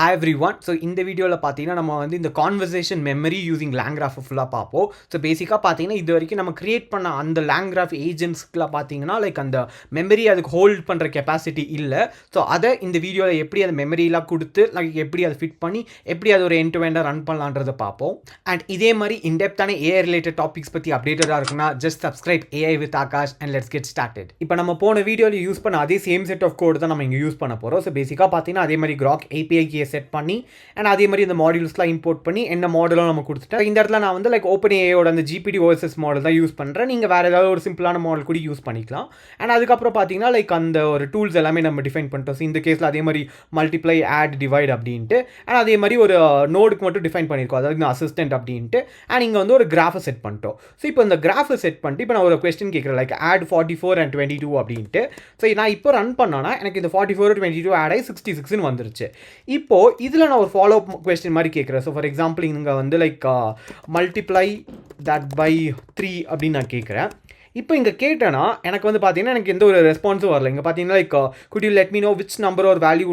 Hi everyone. So இந்த வீடியோவில் பார்த்தீங்கன்னா நம்ம வந்து இந்த கான்வர்சேஷன் மெமரி யூசிங் லேங்க்ராஃப் ஃபுல்லாக பார்ப்போம். ஸோ பேசிக்காக பார்த்தீங்கன்னா இது வரைக்கும் நம்ம கிரியேட் பண்ண அந்த லேங்க்ராஃப் ஏஜென்ட்ஸ்க்குலாம் பார்த்தீங்கன்னா லைக் அந்த மெமரி அதுக்கு ஹோல்ட் பண்ணுற கெப்பாசிட்டி இல்லை. ஸோ அதை இந்த வீடியோவில் எப்படி அந்த மெமரிலாம் கொடுத்து லைக் எப்படி அதை ஃபிட் பண்ணி எப்படி அது ஒரு எண்ட் டு எண்டாக ரன் பண்ணலான்றதை பார்ப்போம். அண்ட் இதே மாதிரி இன்டெப்த்தான ஏஐ ரிலேட்டட் டாபிக்ஸ் பற்றி அப்டேட்டடாக இருக்குன்னா just subscribe AI with Akash and let's get started. இப்போ நம்ம போன வீடியோவில் யூஸ் பண்ண அதே சேம் செட் ஆஃப் கோட் தான் நம்ம இங்கே யூஸ் பண்ண போகிறோம். ஸோ பேசிக்காக பார்த்தீங்கன்னா அதே மாதிரி கிராக் ஏபிஐ செட் பண்ணி அண்ட் அதே மாதிரி இந்த மாடியூல்ஸ்லாம் இம்போர்ட் பண்ணி என்ன மாடலும் நம்ம கொடுத்துட்டேன். இந்த இடத்துல நான் வந்து லைக் ஓப்பன் ஏஐயோட அந்த ஜிபிடி ஓஎஸ்எஸ் மாடல் தான் யூஸ் பண்ணுறேன். நீங்கள் வேறு ஏதாவது ஒரு சிம்பிளான மாடல் கூட யூஸ் பண்ணிக்கலாம். அண்ட் அதுக்கப்புறம் பார்த்தீங்கன்னா லைக் அந்த ஒரு டூல்ஸ் எல்லாமே நம்ம டிஃபைன் பண்ணிட்டோம். ஸோ இந்த கேஸில் அதே மாதிரி மல்டிப்ளை ஆட் டிவைட் அப்படின்ட்டு அண்ட் அதே மாதிரி ஒரு நோடுக்கு மட்டும் டிஃபைன் பண்ணியிருக்கோம், அதாவது இந்த அசிஸ்டன்ட் அப்படின்ட்டு. அண்ட் இங்கே வந்து ஒரு கிராஃபை செட் பண்ணிட்டோம். ஸோ இப்போ இந்த கிராஃபை செட் பண்ணிட்டு இப்போ நான் ஒரு கொஸ்டின் கேட்குறேன் லைக் ஆட் 44 and 22 அப்படின்ட்டு. ஸோ நான் இப்போ ரன் பண்ணோன்னா எனக்கு இந்த 44 22 ஆட் ஆகி 66 வந்துருச்சு. இப்போது இதில் நான் ஒரு ஃபாலோ கொஸ்டின் மாதிரி கேட்குறேன். ஸோ ஃபார் எக்ஸாம்பிள் இங்கே வந்து லைக் மல்டிப்ளை தட் பை 3 அப்படின்னு நான் கேட்குறேன். இப்போ இங்கே கேட்டேன்னா எனக்கு வந்து பார்த்தீங்கன்னா எனக்கு எந்த ஒரு ரெஸ்பான்ஸும் வரல. இங்கே பார்த்தீங்கன்னா like good you let me know which number ஒரு value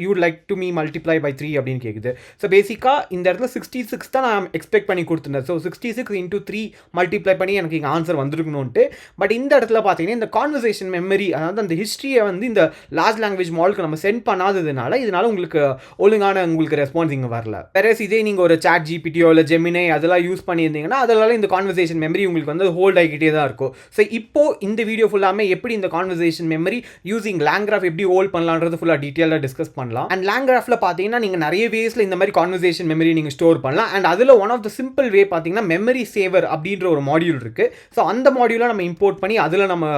you like to me multiply by 3 அப்படின்னு கேட்குது. ஸோ பேசிக்காக இந்த இடத்துல 66 தான் நான் எக்ஸ்பெக்ட் பண்ணி கொடுத்துருந்தேன். ஸோ 66 into 3 மல்டிப்ளை பண்ணி எனக்கு இங்கே ஆன்சர் வந்துருக்கணும்ட்டு. பட் இந்த இடத்துல பார்த்தீங்கன்னா இந்த கான்வர்சேஷன் மெமரி, அதாவது அந்த ஹிஸ்ட்ரியை வந்து இந்த லார்ஜ் லாங்குவேஜ் மாடலுக்கு நம்ம சென்ட் பண்ணாததுனால இதனால உங்களுக்கு ஒழுங்கான உங்களுக்கு ரெஸ்பான்ஸ் இங்கே வரல. வேற இதே நீங்கள் ஒரு சாட் ஜிபிடியோ இல்லை ஜெமினை அதெல்லாம் யூஸ் பண்ணியிருந்தீங்கன்னா அதனால இந்த கான்வர்சேஷன் மெமரி உங்களுக்கு வந்து ஹோல்ட் ஆகிக்கிட்டே தான் இருக்கும். ஸோ இப்போ இந்த வீடியோ ஃபுல்லாமே எப்படி இந்த கான்வர்சேஷன் மெமரி யூசிங் லேங்க்ராஃப் எப்படி ஹோல்ட் பண்ணலான்றது ஃபுல்லாக டீட்டெயிலாக டிஸ்கஸ் பண்ணலாம். அண்ட் லேங்க்ராஃபில் பார்த்தீங்கன்னா நீங்கள் நிறைய வேஸில் இந்த மாதிரி கான்வர்சேஷன் மெமரி நீங்கள் ஸ்டோர் பண்ணலாம். அண்ட் அதில் one of the simple way பார்த்தீங்கன்னா மெமரி சேவர் அப்படின்ற ஒரு மாடியூல் இருக்குது. ஸோ அந்த மாடியூலை நம்ம இம்போர்ட் பண்ணி அதில் நம்ம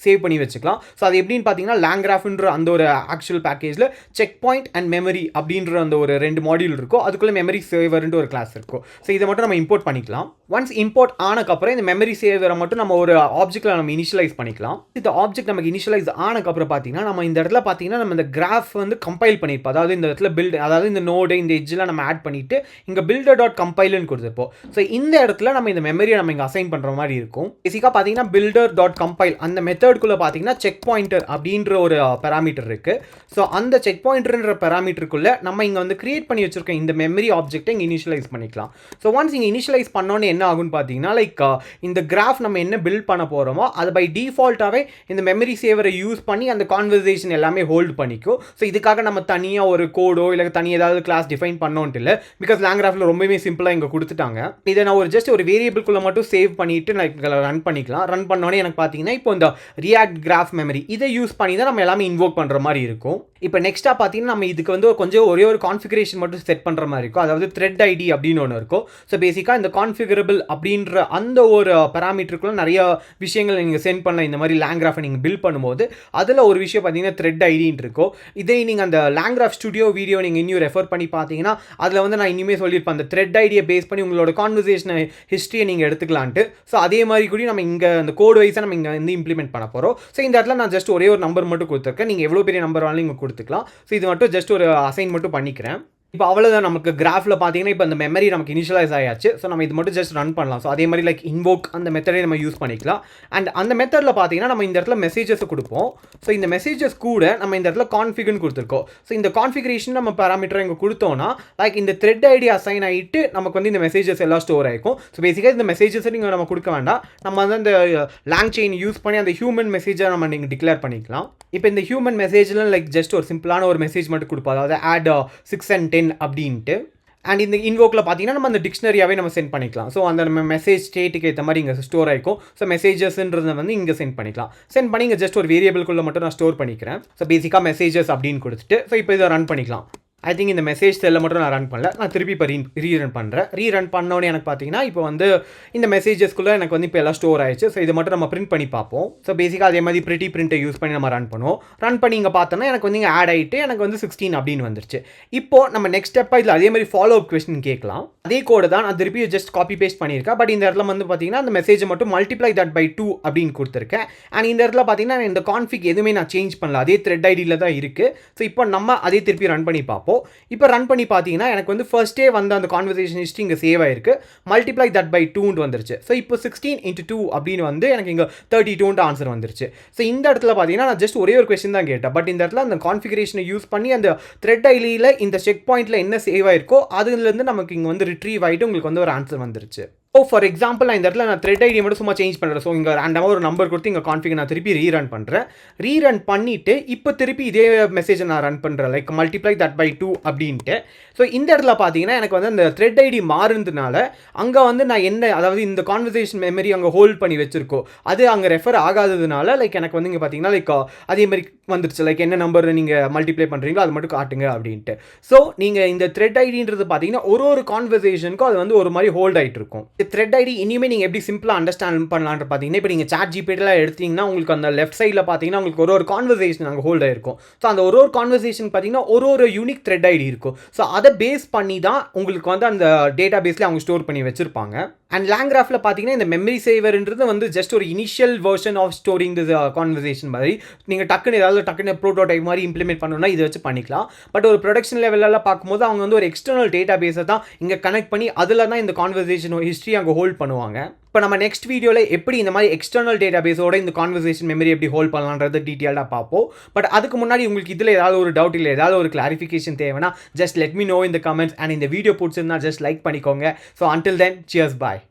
சேவ் பண்ணி வச்சுக்கலாம். ஸோ அது எப்படின்னு பார்த்தீங்கன்னா லேங்க்ராஃப்ன்ற அந்த ஒரு ஆக்சுவல் பேக்கேஜில் செக் பாயிண்ட் அண்ட் மெமரி அப்படின்ற அந்த ஒரு 2 மாடியூல் இருக்கும். அதுக்குள்ளே மெமரி சேவர்ன்ற ஒரு கிளாஸ் இருக்கும். ஸோ இதை மட்டும் நம்ம இம்போர்ட் பண்ணிக்கலாம். ஒன்ஸ் இம்போர்ட் ஆனக்கப்புறம் இந்த மெமரி சேவரை மட்டும் நம்ம ஒரு ஆப்ஜெக்ட்டில் நம்ம இனிஷியலைஸ் பண்ணிக்கலாம். இந்த ஆப்ஜெக்ட் நமக்கு இனிஷியலைஸ் ஆனக்கப்புறம் பார்த்தீங்கன்னா நம்ம இந்த இடத்துல பார்த்தீங்கன்னா நம்ம இந்த கிராஃப் வந்து கம்பைல் பண்ணியிருப்போம். அதாவது இந்த இடத்துல பில்ட், அதாவது இந்த நோடு இந்த எட்ஜில் நம்ம ஆட் பண்ணிட்டு இங்கே பில்டர் டாட் கம்பைல்னு கொடுத்துருப்போம். ஸோ இந்த இடத்துல நம்ம இந்த மெமரியை நம்ம இங்கே அசைன் பண்ணுற மாதிரி இருக்கும். பேசிக்காக பார்த்தீங்கன்னா பில்டர் டாட் கம்பைல் அந்த மெத்தடுக்குள்ளே பார்த்தீங்கன்னா செக் பாயிண்டர் அப்படின்ற ஒரு பேராமீட்டர் இருக்குது. ஸோ அந்த செக் பாயிண்டர்ன்ற பேராமீட்டருக்குள்ளே நம்ம இங்கே வந்து கிரியேட் பண்ணி வச்சிருக்கோம் இந்த மெமரி ஆப்ஜெக்ட்டை இங்கே இனிஷியலைஸ் பண்ணிக்கலாம். ஸோ ஒன்ஸ் இங்கே இனிஷியலைஸ் பண்ணோன்னு என்ன ஆகும்னு பார்த்தீங்கன்னா லைக் இந்த கிராஃப் நம்ம என்ன பில்ட் பண்ண போகிறோமோ அது பை டிஃபால்ட்டாகவே இந்த மெமரி சேவரை யூஸ் பண்ணி அந்த கான்வர்சேஷன் எல்லாமே ஹோல்ட் பண்ணிக்கும். ஸோ இதுக்காக நம்ம தனியாக ஒரு கோடோ இல்லை தனியாக ஏதாவது கிளாஸ் டிஃபைன் பண்ணோன்ட்டு இல்லை. பிகாஸ் லேங்க்ராஃபில் ரொம்பவே சிம்பிளாக இங்கே கொடுத்துட்டாங்க. இதை நான் ஒரு ஜஸ்ட் ஒரு வேரியபிள்குள்ளே மட்டும் சேவ் பண்ணிவிட்டு நான் ரன் பண்ணிக்கலாம். ரன் பண்ணோன்னே எனக்கு பார்த்தீங்கன்னா இப்போ இந்த ரியாக்ட் கிராஃப் மெமரி இதை யூஸ் பண்ணி தான் நம்ம எல்லாமே இன்வோக் பண்ணுற மாதிரி இருக்கும். இப்போ நெக்ஸ்ட்டாக பார்த்தீங்கன்னா நம்ம இதுக்கு வந்து கொஞ்சம் ஒரே ஒரு கான்ஃபிகரேஷன் மட்டும் செட் பண்ணுற மாதிரி இருக்கும். அதாவது த்ரெட் ஐடி அப்படின்னு ஒன்று இருக்கும். ஸோ பேசிக்காக இந்த கான்ஃபிகரபிள் அப்படின்ற அந்த ஒரு பேராமீட்டருக்குள்ள நிறைய விஷயங்கள் நீங்கள் சென்ட் பண்ண இந்த மாதிரி லேங்க்ராஃபை நீங்கள் பில்ட் பண்ணும்போது அதில் ஒரு விஷயம் பார்த்தீங்கன்னா த்ரெட் ஐடின்னு இருக்கும். இதே நீங்கள் அந்த லேங்க்ராஃப் ஸ்டுடியோ வீடியோ நீங்கள் இன்னும் ரெஃபர் பண்ணி பார்த்தீங்கன்னா அதில் வந்து நான் இனிமேல் சொல்லியிருப்பேன் அந்த த்ரெட் ஐடியை பேஸ் பண்ணி உங்களோட கான்வர்சேஷன் ஹிஸ்ட்ரியை நீங்கள் எடுத்துக்கலான்ட்டு. ஸோ அதே மாதிரி கூட நம்ம இங்கே அந்த கோட் வைஸாக நம்ம இங்கே வந்து இம்ப்ளிமெண்ட் பண்ண போகிறோம். ஸோ இந்த இடத்துல நான் ஜஸ்ட் ஒரே ஒரு நம்பர் மட்டும் கொடுத்துருக்கேன். நீங்கள் எவ்வளோ பெரிய நம்பர் வேணாலும் இங்கே கொடுத்துக்கலாம். ஸோ இது மட்டும் ஜஸ்ட் ஒரு அசைன் மட்டும் பண்ணிக்கிறேன். இப்போ அவ்வளோதான் நமக்கு கிராஃபில் பார்த்தீங்கன்னா இப்போ அந்த மெமரி நமக்கு இனிஷியலைஸ் ஆயாச்சு. ஸோ நம்ம இது மட்டும் ஜஸ்ட் ரன் பண்ணலாம். ஸோ அதே மாதிரி லைக் இன்வோக் அந்த மெத்தடை நம்ம யூஸ் பண்ணிக்கலாம். அண்ட் அந்த மெத்தடில் பார்த்தீங்கன்னா நம்ம இந்த இடத்துல மெசேஜஸ் கொடுப்போம். ஸோ இந்த மெசேஜஸ் கூட நம்ம இந்த இடத்துல கான்ஃபிகர்னு கொடுத்துருக்கோம். ஸோ இந்த கான்ஃபிகரேஷன் நம்ம பேராமீட்டர் இங்கே கொடுத்தோன்னா லைக் இந்த த்ரெட் ஐடி அசைன் ஆகிட்டு நமக்கு வந்து இந்த மெசேஜஸ் எல்லாம் ஸ்டோர் ஆகிருக்கும். ஸோ பேசிக்காக இந்த மெசேஜஸை நீங்கள் நம்ம கொடுக்க வேண்டாம். நம்ம வந்து அந்த லாங் செயின் யூஸ் பண்ணி அந்த ஹியூமன் மெசேஜை நம்ம நீங்கள் டிக்ளேர் பண்ணிக்கலாம். இப்போ இந்த ஹியூமன் மெசேஜில் லைக் ஜஸ்ட் ஒரு சிம்பிளான ஒரு மெசேஜ் மட்டும் கொடுப்போம். அதாவது ஆட் 6 and 10 அப்படின்ட்டு. அண்ட் இந்த இன்வோக்கில் பார்த்தீங்கன்னா நம்ம அந்த டிக்ஷனரியாகவே நம்ம சென்ட் பண்ணிக்கலாம். ஸோ அந்த நம்ம மெசேஜ் ஸ்டேட்டுக்கு ஏற்ற மாதிரி இங்கே ஸ்டோர் ஆகிக்கும். ஸோ மெசேஜஸ்ன்றதை வந்து இங்கே சென்ட் பண்ணிக்கலாம். சென்ட் பண்ணி இங்கே ஜஸ்ட் ஒரு வேரியபிள்குள்ளே மட்டும் நான் ஸ்டோர் பண்ணிக்கிறேன். ஸோ பேசிக்காக மெசேஜஸ் அப்படின்னு கொடுத்துட்டு ஸோ இப்போ இதை ரன் பண்ணிக்கலாம். ஐ திங்க் இந்த மெசேஜ் செல்லை மட்டும் நான் ரன் பண்ணல. நான் திருப்பி இப்போ ரீரன் பண்ணுறேன். ரீரன் பண்ணோன்னே எனக்கு பார்த்தீங்கன்னா இப்போ வந்து இந்த மெசேஜஸ்க்குள்ளே எனக்கு வந்து இப்போ எல்லாம் ஸ்டோர் ஆயிடுச்சு. ஸோ இதை மட்டும் நம்ம பிரிண்ட் பண்ணி பார்ப்போம். ஸோ பேசிக்காக அதே மாதிரி பிரிட்டி பிரிண்ட்டை யூஸ் பண்ணி நம்ம ரன் பண்ணுவோம். ரன் பண்ணி இங்கே பார்த்தோன்னா எனக்கு வந்து இங்கே ஆட் ஆகிட்டு எனக்கு வந்து 16 அப்படின்னு வந்துருச்சு. இப்போது நம்ம நெக்ஸ்ட் ஸ்டெப்பாக இதில் அதே மாதிரி ஃபாலோ அப் கொஸ்டின் கேட்கலாம். அதே கோடு தான் நான் திருப்பி ஜஸ்ட் காப்பி பேஸ்ட் பண்ணியிருக்கேன். பட் இந்த இடத்துல வந்து பார்த்தீங்கன்னா அந்த மெசேஜை மட்டும் மல்டிப்ளை தட் பை 2 அப்படின்னு கொடுத்துருக்கேன். அண்ட் இந்த இடத்துல பார்த்தீங்கன்னா இந்த கான்ஃபிக் எதுவுமே நான் சேஞ்ச் பண்ணல. அதே த்ரெட் ஐடியில் தான் இருக்குது. ஸோ இப்போ நம்ம அதே திருப்பி ரன் பண்ணி பார்ப்போம். இப்போ ரன் பண்ணி பார்த்தீங்கன்னா எனக்கு வந்து ஃபர்ஸ்ட்டே வந்த அந்த கான்வர்சேஷன் ஹிஸ்ட்ரி இங்கே சேவ் ஆயிருக்கு. மல்டிப்ளை தட் பை 2 வந்துருச்சு. ஸோ இப்போ 16 × 2 அப்படின்னு வந்து எனக்கு இங்கே 32 ஆன்சர் வந்துருச்சு. ஸோ இந்த இடத்துல பார்த்தீங்கன்னா நான் ஜஸ்ட் ஒரே ஒரு கொஸ்டின் தான் கேட்டேன். பட் இந்த இடத்துல அந்த கான்ஃபிகரேஷனை யூஸ் பண்ணி அந்த த்ரெட் ஐடியில் இந்த செக் பாயிண்ட்டில் என்ன சேவ் ஆயிருக்கோ அதுலேருந்து நமக்கு இங்கே வந்து ரிட்ரீவ் ஆகிட்டு உங்களுக்கு வந்து ஒரு ஆன்சர் வந்துருச்சு. ஸோ ஃபார் எக்ஸாம்பிள் நான் இந்த இடத்துல நான் த்ரெட் ஐடியை மட்டும் சும்மா சேஞ்ச் பண்ணுறேன். ஸோ இங்கே ரேண்டமாக ஒரு நம்பர் கொடுத்து இங்கே கான்ஃபிகர் நான் திருப்பி ரீரன் பண்ணுறேன். ரீரன் பண்ணிவிட்டு இப்போ திருப்பி இதே மெசேஜை நான் ரன் பண்ணுறேன், லைக் மல்டிப்ளை தட் பை 2 அப்படின்ட்டு. ஸோ இந்த இடத்துல பார்த்தீங்கன்னா எனக்கு வந்து அந்த த்ரெட் ஐடி மாறுனதுனால அங்கே வந்து நான் என்ன, அதாவது இந்த கான்வர்சேஷன் மெமரி அங்கே ஹோல்ட் பண்ணி வச்சிருக்கோம் அது அங்கே ரெஃபர் ஆகாததுனால லைக் எனக்கு வந்து இங்கே பார்த்தீங்கன்னா லைக் அதே மாதிரி வந்துருச்சு, லைக் என்ன நம்பர் நீங்கள் மல்டிப்ளை பண்ணுறீங்களோ அது மட்டும் காட்டுங்க அப்படின்ட்டு. ஸோ நீங்கள் இந்த த்ரெட் ஐடின்றது பார்த்தீங்கன்னா ஒரு கான்வர்சேஷனுக்கும் அது வந்து ஒரு மாதிரி ஹோல்ட் ஆகிட்டு இருக்கும். த்ரெட் ஐடி இனிமேல் நீங்கள் எப்படி சிம்பிளாக அண்டர்ஸ்டாண்ட் பண்ணலான்னு பார்த்தீங்கன்னா, இப்போ நீங்கள் சாட் ஜிபிடிலாம் எடுத்தீங்கன்னா உங்களுக்கு அந்த லெஃப்ட் சைடில் பார்த்தீங்கன்னா உங்களுக்கு ஒரு கான்வர்சேஷன் அங்கே ஹோல்ட் ஆகிருக்கும். ஸோ அந்த ஒரு கான்வர்சேஷன் பார்த்தீங்கன்னா ஒரு யூனிக் த்ரெட் ஐடி இருக்கும். ஸோ அதை பேஸ் பண்ணி தான் உங்களுக்கு வந்து அந்த டேட்டா பேஸில் அவங்க ஸ்டோர் பண்ணி வச்சிருப்பாங்க. அண்ட் லாங்கிராஃபில் பார்த்தீங்கன்னா இந்த மெமரி சேவர்ன்றது வந்து ஜஸ்ட் ஒரு initial version of storing the conversation மாதிரி. நீங்கள் டக்குன்னு ப்ரோட்டோடைப் மாதிரி இம்ப்ளிமெண்ட் பண்ணணும்னா இதை வச்சு பண்ணிக்கலாம். பட் ஒரு ப்ரொடக்ஷன் லெவலெல்லாம் பார்க்கும்போது அவங்க வந்து ஒரு எக்ஸ்டர்னல் டேட்டா பேஸை தான் இங்கே கனெக்ட் பண்ணி அதில் தான் இந்த கான்வர்சேஷன் ஹிஸ்ட்ரி அங்கே ஹோல்ட் பண்ணுவாங்க. இப்போ நம்ம நெக்ஸ்ட் வீடியோவில் எப்படி இந்த மாதிரி எக்ஸ்டர்னல் டேட்டா பேஸோட இந்த கான்வர்சேஷன் மெமரி எப்படி ஹோல்ட் பண்ணலான்றது டீட்டெயிலாக பார்ப்போம். பட் அதுக்கு முன்னாடி உங்களுக்கு இதில் ஏதாவது ஒரு டவுட் இல்லை, ஏதாவது ஒரு கிளாரிஃபிகேஷன் தேவைன்னா ஜஸ்ட் லெட் மீ நோ இந்த கமெண்ட்ஸ். அண்ட் இந்த வீடியோ பிடிச்சிருந்தா ஜஸ்ட் லைக் பண்ணிக்கோங்க. ஸோ அன்டில் தென், சியர்ஸ், பாய்.